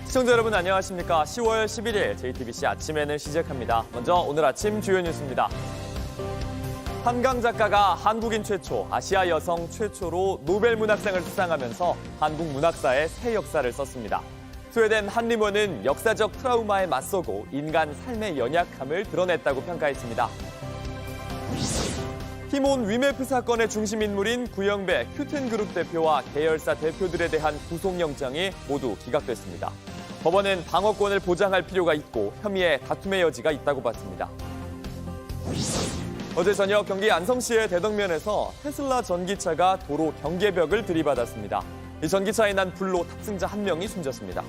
시청자 여러분 안녕하십니까. 10월 11일 JTBC 아침에는 시작합니다. 먼저 오늘 아침 주요 뉴스입니다. 한강 작가가 한국인 최초, 아시아 여성 최초로 노벨 문학상을 수상하면서 한국 문학사의 새 역사를 썼습니다. 스웨덴 한림원은 역사적 트라우마에 맞서고 인간 삶의 연약함을 드러냈다고 평가했습니다. 티몬 위메프 사건의 중심 인물인 구영배 큐텐그룹 대표와 계열사 대표들에 대한 구속영장이 모두 기각됐습니다. 법원은 방어권을 보장할 필요가 있고 혐의의 다툼의 여지가 있다고 봤습니다. 어제 저녁 경기 안성시의 대덕면에서 테슬라 전기차가 도로 경계벽을 들이받았습니다. 이 전기차에 난 불로 탑승자 1명이 숨졌습니다.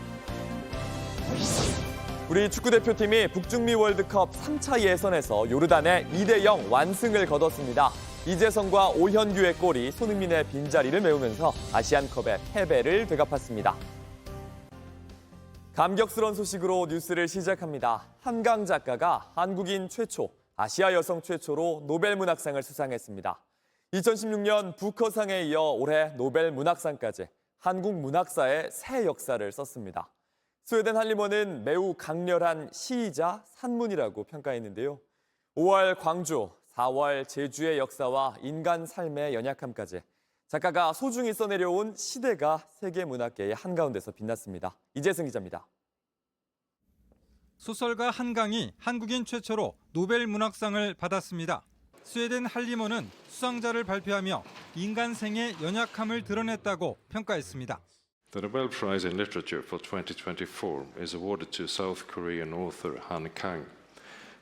우리 축구대표팀이 북중미 월드컵 3차 예선에서 요르단의 2대0 완승을 거뒀습니다. 이재성과 오현규의 골이 손흥민의 빈자리를 메우면서 아시안컵의 패배를 되갚았습니다. 감격스러운 소식으로 뉴스를 시작합니다. 한강 작가가 한국인 최초, 아시아 여성 최초로 노벨 문학상을 수상했습니다. 2016년 부커상에 이어 올해 노벨 문학상까지 한국 문학사의 새 역사를 썼습니다. 스웨덴 한림원은 매우 강렬한 시이자 산문이라고 평가했는데요. 5월 광주, 4월 제주의 역사와 인간 삶의 연약함까지 작가가 소중히 써내려온 시대가 세계 문학계의 한가운데서 빛났습니다. 이재승 기자입니다. 소설가 한강이 한국인 최초로 노벨 문학상을 받았습니다. 스웨덴 한림원은 수상자를 발표하며 인간 생의 연약함을 드러냈다고 평가했습니다. The Nobel Prize in Literature for 2024 is awarded to South Korean author Han Kang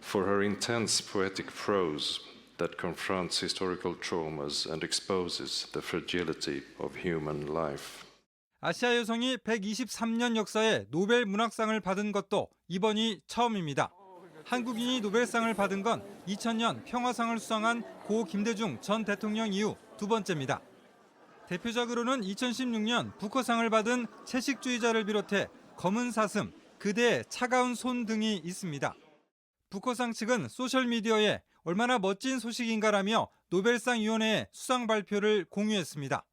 for her intense poetic prose that confronts historical traumas and exposes the fragility of human life. 아시아 여성이 123년 역사에 노벨 문학상을 받은 것도 이번이 처음입니다. 한국인이 노벨상을 받은 건 2000년 평화상을 수상한 고 김대중 전 대통령 이후 두 번째입니다. 대표작으로는 2016년 부커상을 받은 채식주의자를 비롯해 검은 사슴, 그대의 차가운 손 등이 있습니다. 부커상 측은 소셜미디어에 얼마나 멋진 소식인가라며 노벨상위원회에 수상 발표를 공유했습니다.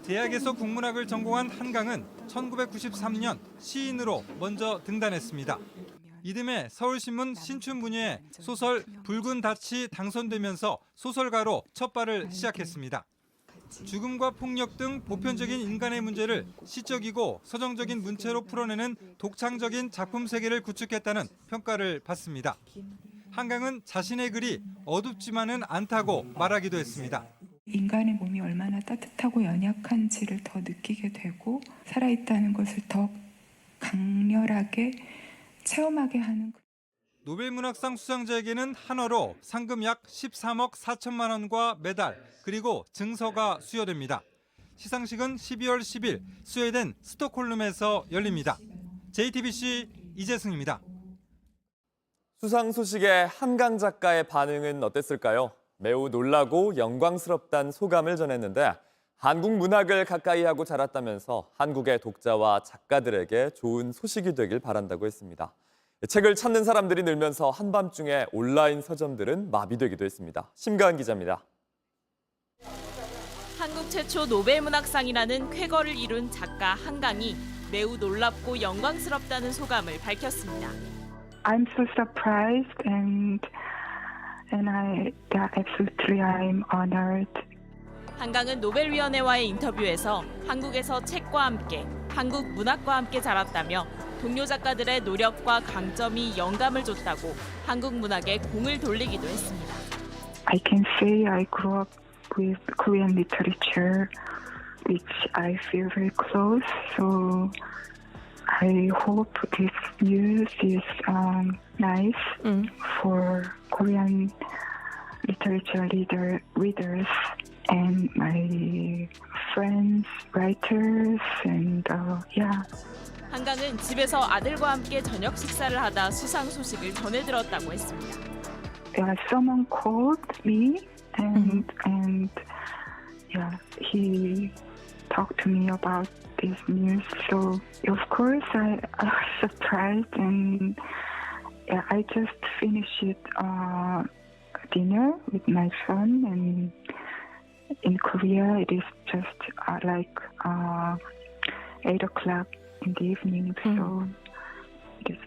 대학에서 국문학을 전공한 한강은 1993년 시인으로 먼저 등단했습니다. 이듬해 서울신문 신춘문예에 소설 붉은 닻이 당선되면서 소설가로 첫 발을 시작했습니다. 죽음과 폭력 등 보편적인 인간의 문제를 시적이고 서정적인 문체로 풀어내는 독창적인 작품 세계를 구축했다는 평가를 받습니다. 한강은 자신의 글이 어둡지만은 않다고 말하기도 했습니다. 인간의 몸이 얼마나 따뜻하고 연약한지를 더 느끼게 되고 살아있다는 것을 더 강렬하게 체험하게 하는. 노벨 문학상 수상자에게는 한화로 상금 약 13억 4천만 원과 메달 그리고 증서가 수여됩니다. 시상식은 12월 10일 스웨덴 스톡홀름에서 열립니다. JTBC 이재승입니다. 수상 소식에 한강 작가의 반응은 어땠을까요? 매우 놀라고 영광스럽다는 소감을 전했는데 한국 문학을 가까이 하고 자랐다면서 한국의 독자와 작가들에게 좋은 소식이 되길 바란다고 했습니다. 책을 찾는 사람들이 늘면서 한밤중에 온라인 서점들은 마비되기도 했습니다. 심가은 기자입니다. 한국 최초 노벨 문학상이라는 쾌거를 이룬 작가 한강이 매우 놀랍고 영광스럽다는 소감을 밝혔습니다. I'm so surprised and absolutely I'm honored. 한강은 노벨위원회와의 인터뷰에서 한국에서 책과 함께 한국 문학과 함께 자랐다며 동료 작가들의 노력과 강점이 영감을 줬다고 한국 문학에 공을 돌리기도 했습니다. I can say I grew up with Korean literature, which I feel very close. So I hope this news is nice for Korean literature readers and my friends, writers, and yeah. 한강은 집에서 아들과 함께 저녁 식사를 하다 수상 소식을 전해들었다고 했습니다. Someone called me and yeah, he talked to me about this news. So of course I was surprised and yeah, I just finished dinner with my son, and in Korea it is just like 8 o'clock in the evening. So it's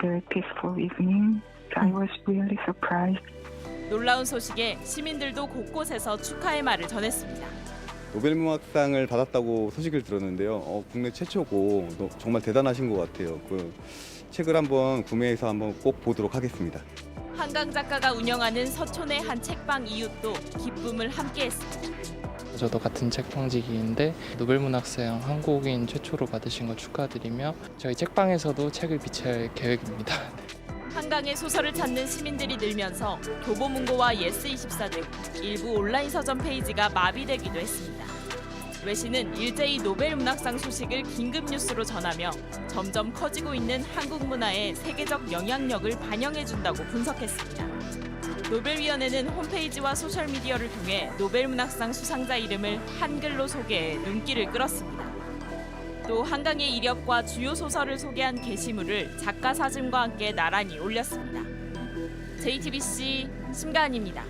very peaceful evening. So I was really surprised. 놀라운 소식에 시민들도 곳곳에서 축하의 말을 전했습니다. 노벨문학상을 받았다고 소식을 들었는데요. 국내 최초고 정말 대단하신 것 같아요. 그 책을 한번 구매해서 한번 꼭 보도록 하겠습니다. 한강 작가가 운영하는 서촌의 한 책방 이웃도 기쁨을 함께했습니다. 저도 같은 책방지기인데 노벨문학상 한국인 최초로 받으신 거 축하드리며 저희 책방에서도 책을 비치할 계획입니다. 한강의 소설을 찾는 시민들이 늘면서 교보문고와 예스24 등 일부 온라인 서점 페이지가 마비되기도 했습니다. 외신은 일제히 노벨문학상 소식을 긴급 뉴스로 전하며 점점 커지고 있는 한국 문화의 세계적 영향력을 반영해준다고 분석했습니다. 노벨위원회는 홈페이지와 소셜미디어를 통해 노벨문학상 수상자 이름을 한글로 소개해 눈길을 끌었습니다. 또 한강의 이력과 주요 소설을 소개한 게시물을 작가 사진과 함께 나란히 올렸습니다. JTBC 심가은입니다.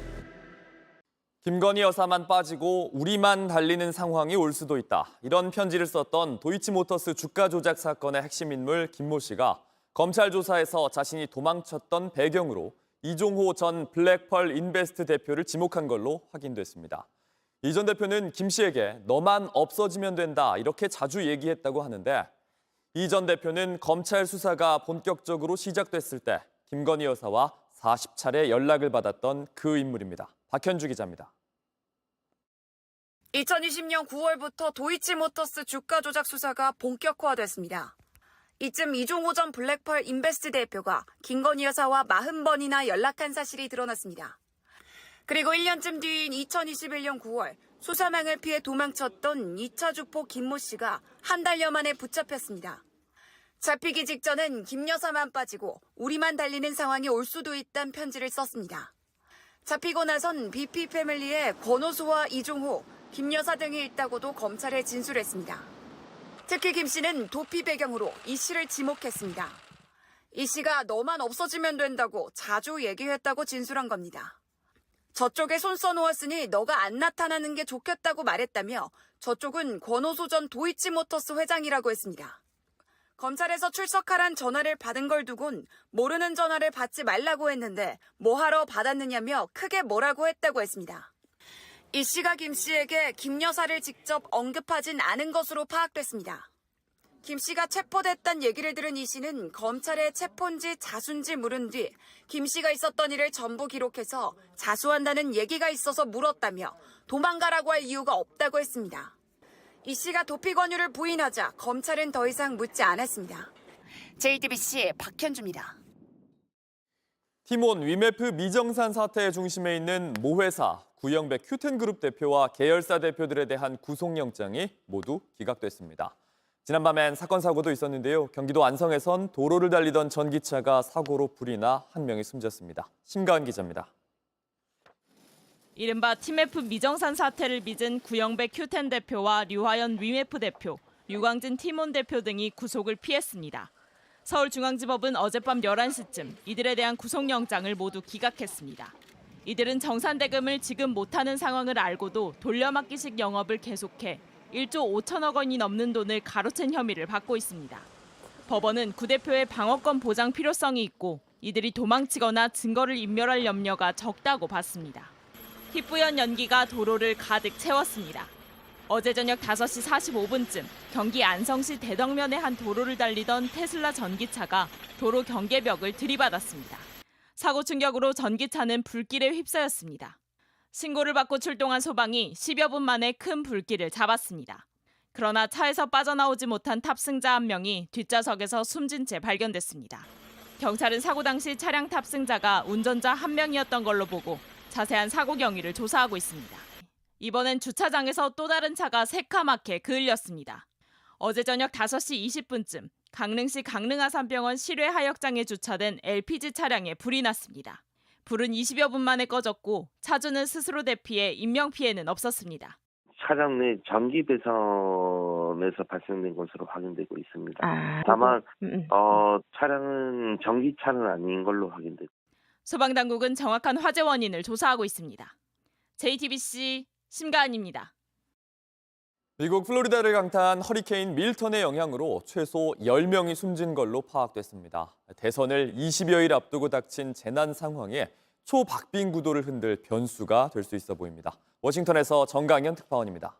김건희 여사만 빠지고 우리만 달리는 상황이 올 수도 있다. 이런 편지를 썼던 도이치모터스 주가 조작 사건의 핵심 인물 김모 씨가 검찰 조사에서 자신이 도망쳤던 배경으로 이종호 전 블랙펄 인베스트 대표를 지목한 걸로 확인됐습니다. 이 전 대표는 김 씨에게 너만 없어지면 된다 이렇게 자주 얘기했다고 하는데 이 전 대표는 검찰 수사가 본격적으로 시작됐을 때 김건희 여사와 40차례 연락을 받았던 그 인물입니다. 박현주 기자입니다. 2020년 9월부터 도이치모터스 주가 조작 수사가 본격화됐습니다. 이쯤 이종호 전 블랙펄 인베스트 대표가 김건희 여사와 40번이나 연락한 사실이 드러났습니다. 그리고 1년쯤 뒤인 2021년 9월 수사망을 피해 도망쳤던 2차 주포 김모 씨가 한 달여 만에 붙잡혔습니다. 잡히기 직전엔 김 여사만 빠지고 우리만 달리는 상황이 올 수도 있다는 편지를 썼습니다. 잡히고 나선 BP 패밀리의 권오수와 이종호, 김 여사 등이 있다고도 검찰에 진술했습니다. 특히 김 씨는 도피 배경으로 이 씨를 지목했습니다. 이 씨가 너만 없어지면 된다고 자주 얘기했다고 진술한 겁니다. 저쪽에 손 써놓았으니 너가 안 나타나는 게 좋겠다고 말했다며 저쪽은 권오수 전 도이치모터스 회장이라고 했습니다. 검찰에서 출석하란 전화를 받은 걸 두곤 모르는 전화를 받지 말라고 했는데 뭐하러 받았느냐며 크게 뭐라고 했다고 했습니다. 이 씨가 김 씨에게 김 여사를 직접 언급하진 않은 것으로 파악됐습니다. 김 씨가 체포됐다는 얘기를 들은 이 씨는 검찰에 체포인지 자수인지 물은 뒤 김 씨가 있었던 일을 전부 기록해서 자수한다는 얘기가 있어서 물었다며 도망가라고 할 이유가 없다고 했습니다. 이 씨가 도피 권유를 부인하자 검찰은 더 이상 묻지 않았습니다. JTBC 박현주입니다. 티몬 위메프 미정산 사태의 중심에 있는 모 회사 구영배 큐텐그룹 대표와 계열사 대표들에 대한 구속영장이 모두 기각됐습니다. 지난밤엔 사건 사고도 있었는데요. 경기도 안성에선 도로를 달리던 전기차가 사고로 불이 나 한 명이 숨졌습니다. 심가은 기자입니다. 이른바 티메프 미정산 사태를 빚은 구영배 큐텐 대표와 류화연 위메프 대표, 유광진 티몬 대표 등이 구속을 피했습니다. 서울중앙지법은 어젯밤 11시쯤 이들에 대한 구속영장을 모두 기각했습니다. 이들은 정산대금을 지금 못하는 상황을 알고도 돌려막기식 영업을 계속해 1조 5천억 원이 넘는 돈을 가로챈 혐의를 받고 있습니다. 법원은 구 대표의 방어권 보장 필요성이 있고 이들이 도망치거나 증거를 인멸할 염려가 적다고 봤습니다. 희뿌연 연기가 도로를 가득 채웠습니다. 어제 저녁 5시 45분쯤 경기 안성시 대덕면의 한 도로를 달리던 테슬라 전기차가 도로 경계벽을 들이받았습니다. 사고 충격으로 전기차는 불길에 휩싸였습니다. 신고를 받고 출동한 소방이 10여 분 만에 큰 불길을 잡았습니다. 그러나 차에서 빠져나오지 못한 탑승자 한 명이 뒷좌석에서 숨진 채 발견됐습니다. 경찰은 사고 당시 차량 탑승자가 운전자 한 명이었던 걸로 보고 자세한 사고 경위를 조사하고 있습니다. 이번엔 주차장에서 또 다른 차가 새카맣게 그을렸습니다. 어제 저녁 5시 20분쯤 강릉시 강릉아산병원 실외하역장에 주차된 LPG 차량에 불이 났습니다. 불은 20여 분 만에 꺼졌고 차주는 스스로 대피해 인명피해는 없었습니다. 차량 내 전기 배선에서 발생된 것으로 확인되고 있습니다. 다만 차량은 전기차는 아닌 걸로 확인됐습니다. 소방당국은 정확한 화재 원인을 조사하고 있습니다. JTBC 심가은입니다. 미국 플로리다를 강타한 허리케인 밀턴의 영향으로 최소 10명이 숨진 걸로 파악됐습니다. 대선을 20여일 앞두고 닥친 재난 상황에 초박빙 구도를 흔들 변수가 될 수 있어 보입니다. 워싱턴에서 정강현 특파원입니다.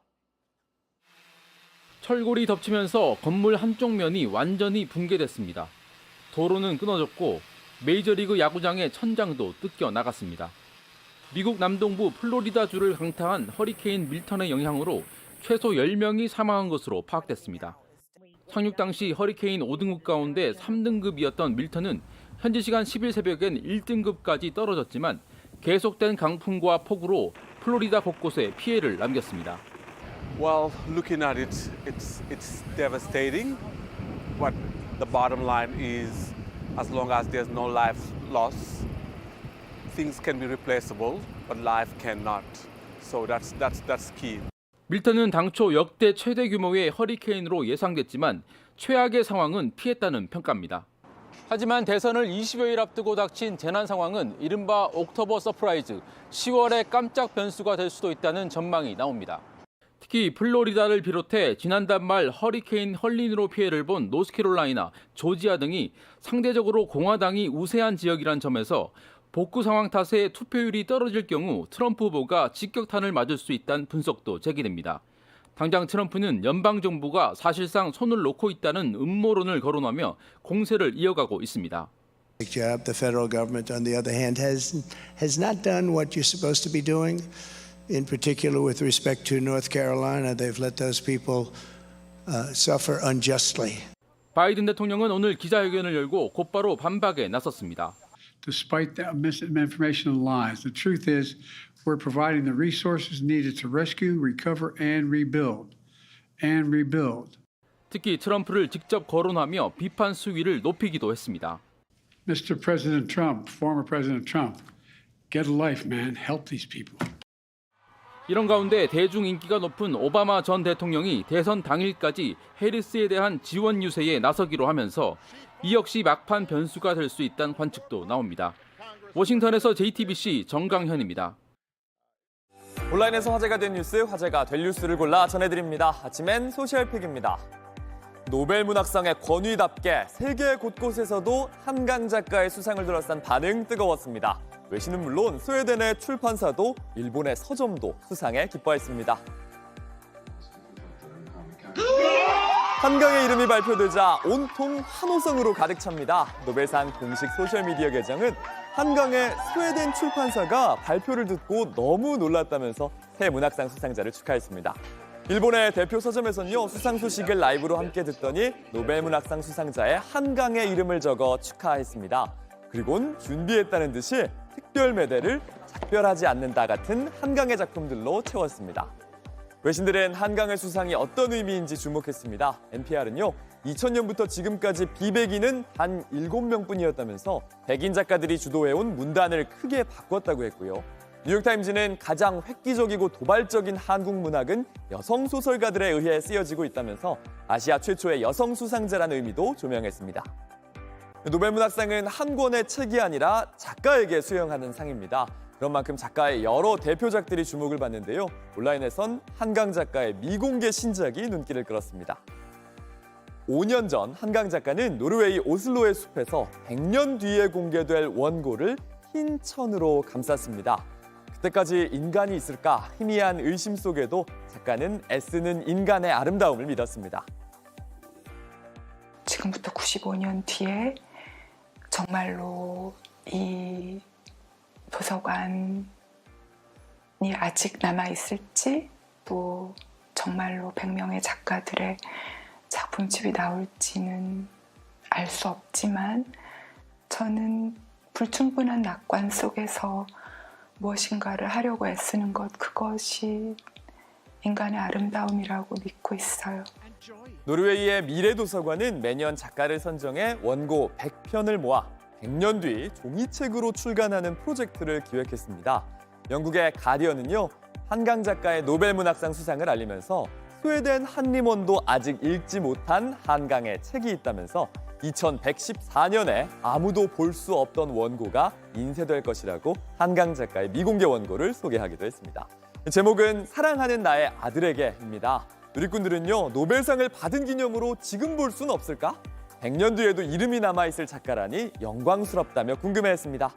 철골이 덮치면서 건물 한쪽 면이 완전히 붕괴됐습니다. 도로는 끊어졌고 메이저리그 야구장의 천장도 뜯겨 나갔습니다. 미국 남동부 플로리다주를 강타한 허리케인 밀턴의 영향으로 최소 10명이 사망한 것으로 파악됐습니다. 상륙 당시 허리케인 5등급 가운데 3등급이었던 밀턴은 현지 시간 10일 새벽엔 1등급까지 떨어졌지만 계속된 강풍과 폭우로 플로리다 곳곳에 피해를 남겼습니다. Well, looking at it, it's devastating. But the bottom line is, as long as there's no life loss, things can be replaceable, but life cannot. So that's key. 밀턴은 당초 역대 최대 규모의 허리케인으로 예상됐지만 최악의 상황은 피했다는 평가입니다. 하지만 대선을 20여일 앞두고 닥친 재난 상황은 이른바 옥토버 서프라이즈, 10월의 깜짝 변수가 될 수도 있다는 전망이 나옵니다. 특히 플로리다를 비롯해 지난달 말 허리케인 헐린으로 피해를 본 노스캐롤라이나, 조지아 등이 상대적으로 공화당이 우세한 지역이란 점에서 복구 상황 탓에 투표율이 떨어질 경우 트럼프 후보가 직격탄을 맞을 수 있다는 분석도 제기됩니다. 당장 트럼프는 연방정부가 사실상 손을 놓고 있다는 음모론을 거론하며 공세를 이어가고 있습니다. The federal government, on the other hand, has not done what you're supposed to be doing. In particular, with respect to North Carolina, they've let those people suffer unjustly. 바이든 대통령은 오늘 기자회견을 열고 곧바로 반박에 나섰습니다. Despite the misinformation and lies, the truth is we're providing the resources needed to rescue, recover, and rebuild. 특히 트럼프를 직접 거론하며 비판 수위를 높이기도 했습니다. Mr. President Trump, former President Trump, get a life, man. Help these people. 이런 가운데 대중 인기가 높은 오바마 전 대통령이 대선 당일까지 해리스에 대한 지원 유세에 나서기로 하면서 이 역시 막판 변수가 될 수 있다는 관측도 나옵니다. 워싱턴에서 JTBC 정강현입니다. 온라인에서 화제가 된 뉴스, 화제가 될 뉴스를 골라 전해드립니다. 아침엔 소셜픽입니다. 노벨 문학상의 권위답게 세계 곳곳에서도 한강 작가의 수상을 둘러싼 반응 뜨거웠습니다. 외신은 물론 스웨덴의 출판사도 일본의 서점도 수상에 기뻐했습니다. 한강의 이름이 발표되자 온통 환호성으로 가득 찹니다. 노벨상 공식 소셜미디어 계정은 한강의 스웨덴 출판사가 발표를 듣고 너무 놀랐다면서 새 문학상 수상자를 축하했습니다. 일본의 대표 서점에서는요, 수상 소식을 라이브로 함께 듣더니 노벨 문학상 수상자의 한강의 이름을 적어 축하했습니다. 그리고는 준비했다는 듯이 특별 매대를 작별하지 않는다 같은 한강의 작품들로 채웠습니다. 외신들은 한강의 수상이 어떤 의미인지 주목했습니다. NPR은요, 2000년부터 지금까지 비백인은 단 7명뿐이었다면서 백인 작가들이 주도해온 문단을 크게 바꿨다고 했고요. 뉴욕타임즈는 가장 획기적이고 도발적인 한국 문학은 여성 소설가들에 의해 쓰여지고 있다면서 아시아 최초의 여성 수상자라는 의미도 조명했습니다. 노벨 문학상은 한 권의 책이 아니라 작가에게 수여하는 상입니다. 그런 만큼 작가의 여러 대표작들이 주목을 받는데요. 온라인에선 한강 작가의 미공개 신작이 눈길을 끌었습니다. 5년 전 한강 작가는 노르웨이 오슬로의 숲에서 100년 뒤에 공개될 원고를 흰 천으로 감쌌습니다. 그때까지 인간이 있을까 희미한 의심 속에도 작가는 애쓰는 인간의 아름다움을 믿었습니다. 지금부터 95년 뒤에 정말로 이 도서관이 아직 남아있을지, 또 정말로 100명의 작가들의 작품집이 나올지는 알 수 없지만, 저는 불충분한 낙관 속에서 무엇인가를 하려고 애쓰는 것, 그것이 인간의 아름다움이라고 믿고 있어요. 노르웨이의 미래도서관은 매년 작가를 선정해 원고 100편을 모아 100년 뒤 종이책으로 출간하는 프로젝트를 기획했습니다. 영국의 가디언은요, 한강 작가의 노벨 문학상 수상을 알리면서 스웨덴 한림원도 아직 읽지 못한 한강의 책이 있다면서 2114년에 아무도 볼 수 없던 원고가 인쇄될 것이라고 한강 작가의 미공개 원고를 소개하기도 했습니다. 제목은 사랑하는 나의 아들에게입니다. 누리꾼들은요, 노벨상을 받은 기념으로 지금 볼 수는 없을까? 100년 뒤에도 이름이 남아있을 작가라니 영광스럽다며 궁금해했습니다.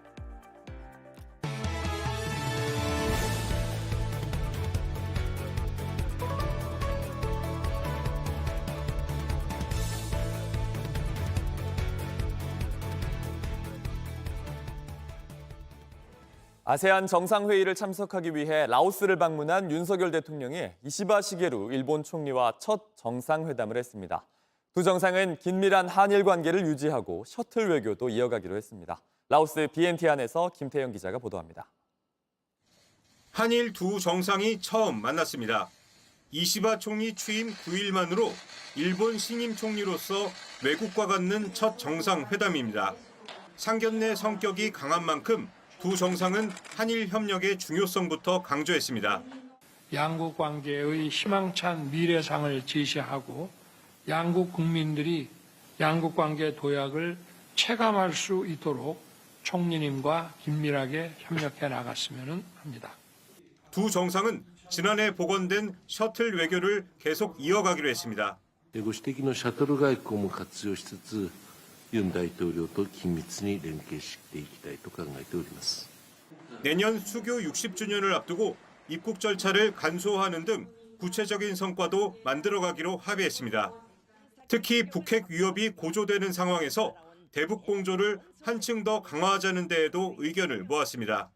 아세안 정상회의를 참석하기 위해 라오스를 방문한 윤석열 대통령이 이시바 시게루 일본 총리와 첫 정상회담을 했습니다. 두 정상은 긴밀한 한일 관계를 유지하고 셔틀 외교도 이어가기로 했습니다. 라오스 비엔티안에서 김태영 기자가 보도합니다. 한일 두 정상이 처음 만났습니다. 이시바 총리 취임 9일 만으로 일본 신임 총리로서 외국과 갖는 첫 정상회담입니다. 상견례 성격이 강한 만큼 두 정상은 한일 협력의 중요성부터 강조했습니다. 양국 관계의 희망찬 미래상을 제시하고 양국 국민들이 양국 관계 도약을 체감할 수 있도록 총리님과 긴밀하게 협력해 나갔으면 합니다. 두 정상은 지난해 복원된 셔틀 외교를 계속 이어가기로 했습니다. ご指摘のシャトル外交も活用しつつ、ユン大統領と緊密に連携していきたいと考えております。 내년 수교 60주년을 앞두고 입국 절차를 간소화하는 등 구체적인 성과도 만들어가기로 합의했습니다. 특히 북핵 위협이 고조되는 상황에서 대북 공조를 한층 더 강화하자는 데에도 의견을 모았습니다.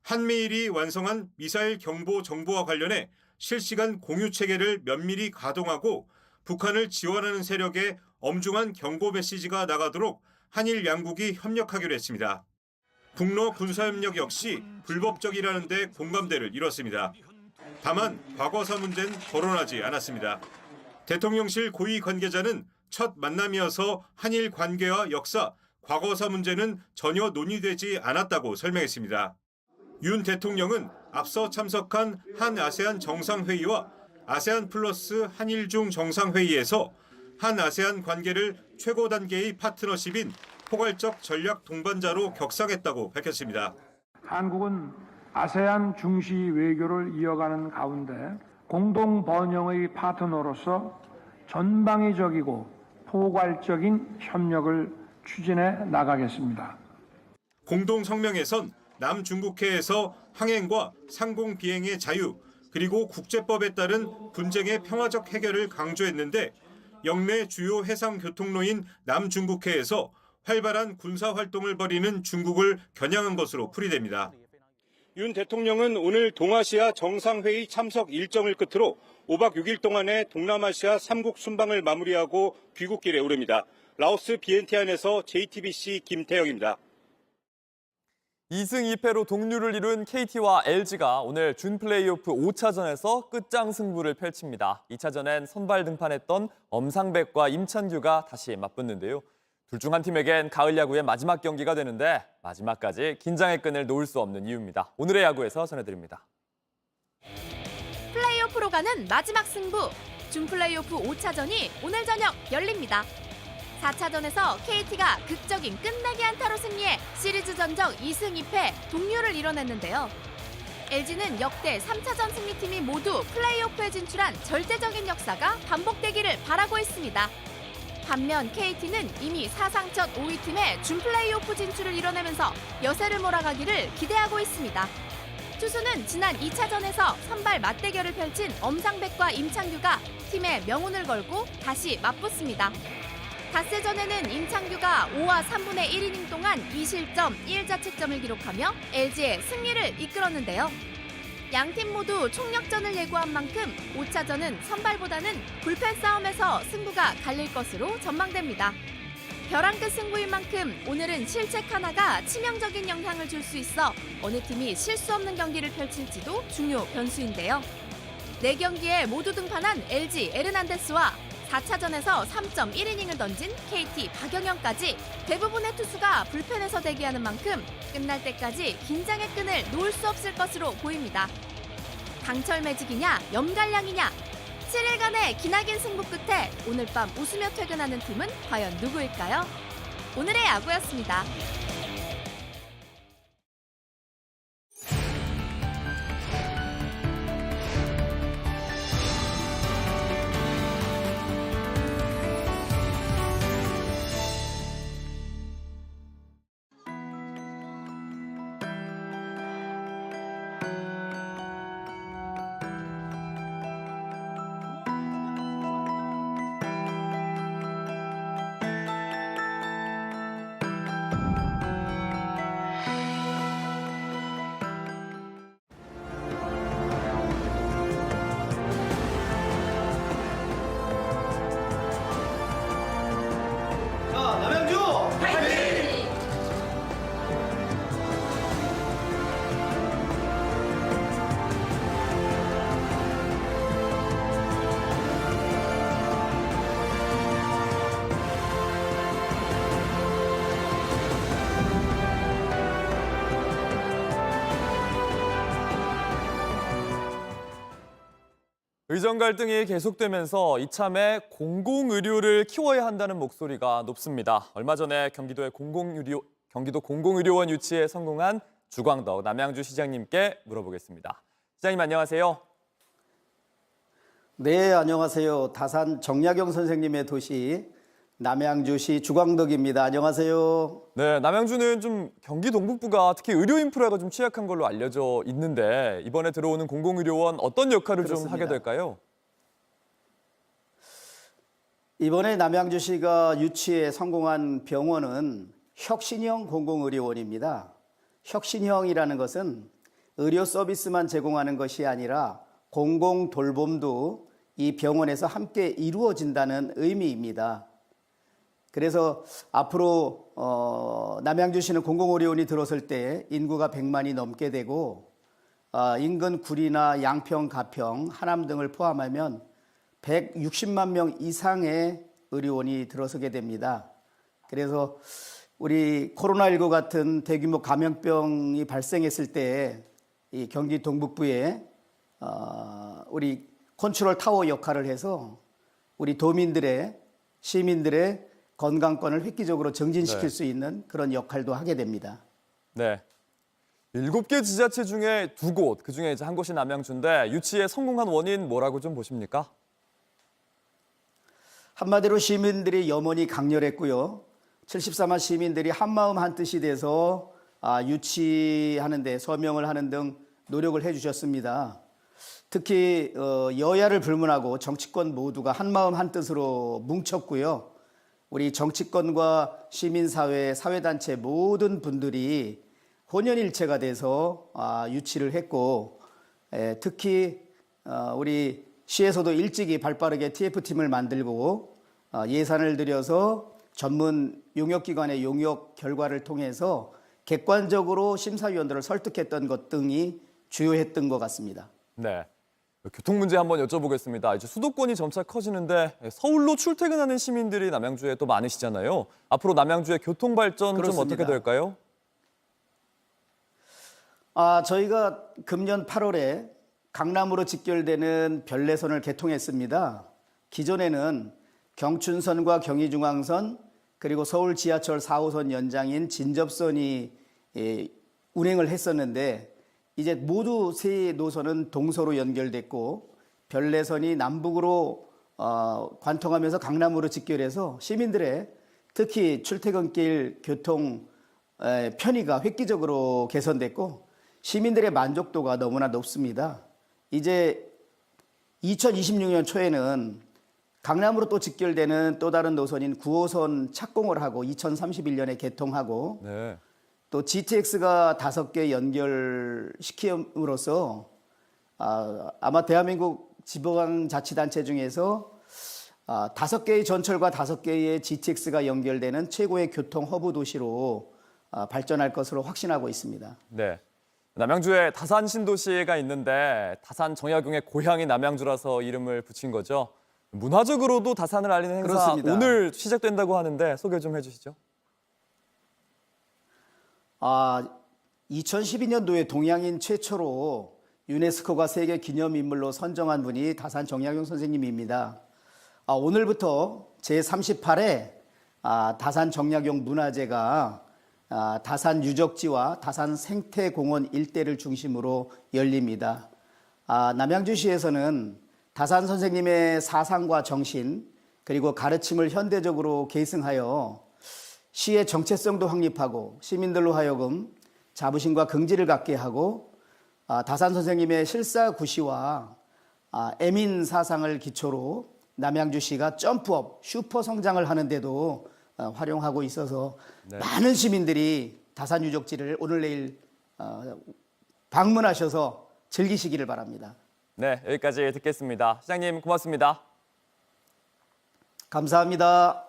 한미일이 완성한 미사일 경보 정보와 관련해 실시간 공유 체계를 면밀히 가동하고 북한을 지원하는 세력에 엄중한 경고 메시지가 나가도록 한일 양국이 협력하기로 했습니다. 북러 군사협력 역시 불법적이라는 데 공감대를 이뤘습니다. 다만 과거사 문제는 거론하지 않았습니다. 대통령실 고위 관계자는 첫 만남이어서 한일 관계와 역사, 과거사 문제는 전혀 논의되지 않았다고 설명했습니다. 윤 대통령은 앞서 참석한 한 아세안 정상회의와 아세안 플러스 한일중 정상회의에서 한 아세안 관계를 최고 단계의 파트너십인 포괄적 전략 동반자로 격상했다고 밝혔습니다. 한국은 아세안 중시 외교를 이어가는 가운데 공동 번영의 파트너로서 전방위적이고 포괄적인 협력을 추진해 나가겠습니다. 공동 성명에선 남중국해에서 항행과 상공 비행의 자유, 그리고 국제법에 따른 분쟁의 평화적 해결을 강조했는데 영내 주요 해상 교통로인 남중국해에서 활발한 군사 활동을 벌이는 중국을 겨냥한 것으로 풀이됩니다. 윤 대통령은 오늘 동아시아 정상회의 참석 일정을 끝으로 5박 6일 동안의 동남아시아 3국 순방을 마무리하고 귀국길에 오릅니다. 라오스 비엔티안에서 JTBC 김태영입니다. 2승 2패로 동률을 이룬 KT와 LG가 오늘 준 플레이오프 5차전에서 끝장 승부를 펼칩니다. 2차전엔 선발 등판했던 엄상백과 임찬규가 다시 맞붙는데요. 둘 중 한 팀에겐 가을 야구의 마지막 경기가 되는데 마지막까지 긴장의 끈을 놓을 수 없는 이유입니다. 오늘의 야구에서 전해드립니다. 플레이오프로 가는 마지막 승부, 준 플레이오프 5차전이 오늘 저녁 열립니다. 4차전에서 KT가 극적인 끝내기 안타로 승리해 시리즈 전적 2승 2패 동률을 이뤄냈는데요. LG는 역대 3차전 승리팀이 모두 플레이오프에 진출한 절대적인 역사가 반복되기를 바라고 있습니다. 반면 KT는 이미 사상 첫 5위 팀의 준 플레이오프 진출을 이뤄내면서 여세를 몰아가기를 기대하고 있습니다. 투수는 지난 2차전에서 선발 맞대결을 펼친 엄상백과 임창규가 팀의 명운을 걸고 다시 맞붙습니다. 닷새전에는 임창규가 5와 3분의 1이닝 동안 2실점 1자책점을 기록하며 LG의 승리를 이끌었는데요. 양팀 모두 총력전을 예고한 만큼 5차전은 선발보다는 불펜 싸움에서 승부가 갈릴 것으로 전망됩니다. 벼랑 끝 승부인 만큼 오늘은 실책 하나가 치명적인 영향을 줄 수 있어 어느 팀이 실수 없는 경기를 펼칠지도 중요 변수인데요. 4경기에 모두 등판한 LG 에르난데스와 4차전에서 3.1이닝을 던진 KT 박영현까지 대부분의 투수가 불펜에서 대기하는 만큼 끝날 때까지 긴장의 끈을 놓을 수 없을 것으로 보입니다. 강철 매직이냐 염갈량이냐 7일간의 기나긴 승부 끝에 오늘 밤 웃으며 퇴근하는 팀은 과연 누구일까요? 오늘의 야구였습니다. 의정 갈등이 계속되면서 이참에 공공의료를 키워야 한다는 목소리가 높습니다. 얼마 전에 경기도 공공의료원 유치에 성공한 주광덕 남양주 시장님께 물어보겠습니다. 시장님 안녕하세요. 네, 안녕하세요. 다산 정약용 선생님의 도시 남양주시 주광덕입니다. 안녕하세요. 네, 남양주는 좀 경기 동북부가 특히 의료 인프라가 좀 취약한 걸로 알려져 있는데 이번에 들어오는 공공의료원 어떤 역할을 좀 하게 될까요? 이번에 남양주시가 유치에 성공한 병원은 혁신형 공공의료원입니다. 혁신형이라는 것은 의료 서비스만 제공하는 것이 아니라 공공 돌봄도 이 병원에서 함께 이루어진다는 의미입니다. 그래서 앞으로 남양주시는 공공의료원이 들어설 때 인구가 100만이 넘게 되고 인근 구리나 양평, 가평, 하남 등을 포함하면 160만 명 이상의 의료원이 들어서게 됩니다. 그래서 우리 코로나19 같은 대규모 감염병이 발생했을 때 이 경기 동북부에 우리 컨트롤 타워 역할을 해서 우리 도민들의 시민들의 건강권을 획기적으로 정진시킬 수 있는 그런 역할도 하게 됩니다. 네. 7개 지자체 중에 2곳, 그중에 이제 한 곳이 남양주인데 유치에 성공한 원인 뭐라고 좀 보십니까? 한마디로 시민들이 염원이 강렬했고요. 74만 시민들이 한마음 한뜻이 돼서 유치하는 데 서명을 하는 등 노력을 해주셨습니다. 특히 여야를 불문하고 정치권 모두가 한마음 한뜻으로 뭉쳤고요. 우리 정치권과 시민사회, 사회단체 모든 분들이 혼연일체가 돼서 유치를 했고 특히 우리 시에서도 일찍이 발빠르게 TF팀을 만들고 예산을 들여서 전문 용역기관의 용역 결과를 통해서 객관적으로 심사위원들을 설득했던 것 등이 주요했던 것 같습니다. 네. 교통 문제 한번 여쭤보겠습니다. 이제 수도권이 점차 커지는데 서울로 출퇴근하는 시민들이 남양주에 또 많으시잖아요. 앞으로 남양주의 교통 발전 좀 어떻게 될까요? 저희가 금년 8월에 강남으로 직결되는 별내선을 개통했습니다. 기존에는 경춘선과 경의중앙선 그리고 서울 지하철 4호선 연장인 진접선이 운행을 했었는데 이제 모두 세 노선은 동서로 연결됐고 별내선이 남북으로 관통하면서 강남으로 직결해서 시민들의 특히 출퇴근길 교통 편의가 획기적으로 개선됐고 시민들의 만족도가 너무나 높습니다. 이제 2026년 초에는 강남으로 또 직결되는 또 다른 노선인 9호선 착공을 하고 2031년에 개통하고 네. 또 GTX가 5개 연결시킴으로써 아마 대한민국 지방자치단체 중에서 5개의 전철과 5개의 GTX가 연결되는 최고의 교통 허브 도시로 발전할 것으로 확신하고 있습니다. 네. 남양주에 다산 신도시가 있는데 다산 정약용의 고향이 남양주라서 이름을 붙인 거죠. 문화적으로도 다산을 알리는 행사 그렇습니다. 오늘 시작된다고 하는데 소개 좀 해주시죠. 2012년도에 동양인 최초로 유네스코가 세계 기념인물로 선정한 분이 다산 정약용 선생님입니다. 오늘부터 제38회 다산 정약용 문화제가 다산 유적지와 다산 생태공원 일대를 중심으로 열립니다. 남양주시에서는 다산 선생님의 사상과 정신 그리고 가르침을 현대적으로 계승하여 시의 정체성도 확립하고 시민들로 하여금 자부심과 긍지를 갖게 하고 다산 선생님의 실사구시와 애민 사상을 기초로 남양주시가 점프업, 슈퍼 성장을 하는데도 활용하고 있어서 네. 많은 시민들이 다산 유적지를 오늘 내일 방문하셔서 즐기시기를 바랍니다. 네, 여기까지 듣겠습니다. 시장님 고맙습니다. 감사합니다.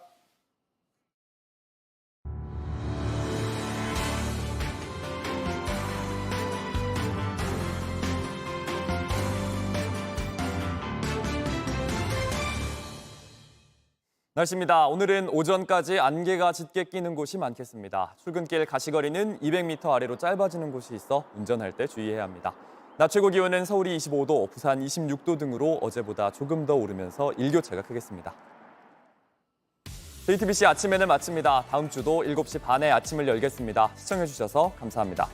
날씨입니다. 오늘은 오전까지 안개가 짙게 끼는 곳이 많겠습니다. 출근길 가시거리는 200m 아래로 짧아지는 곳이 있어 운전할 때 주의해야 합니다. 낮 최고 기온은 서울이 25도, 부산 26도 등으로 어제보다 조금 더 오르면서 일교차가 크겠습니다. JTBC 아침에는 마칩니다. 다음 주도 7시 반에 아침을 열겠습니다. 시청해주셔서 감사합니다.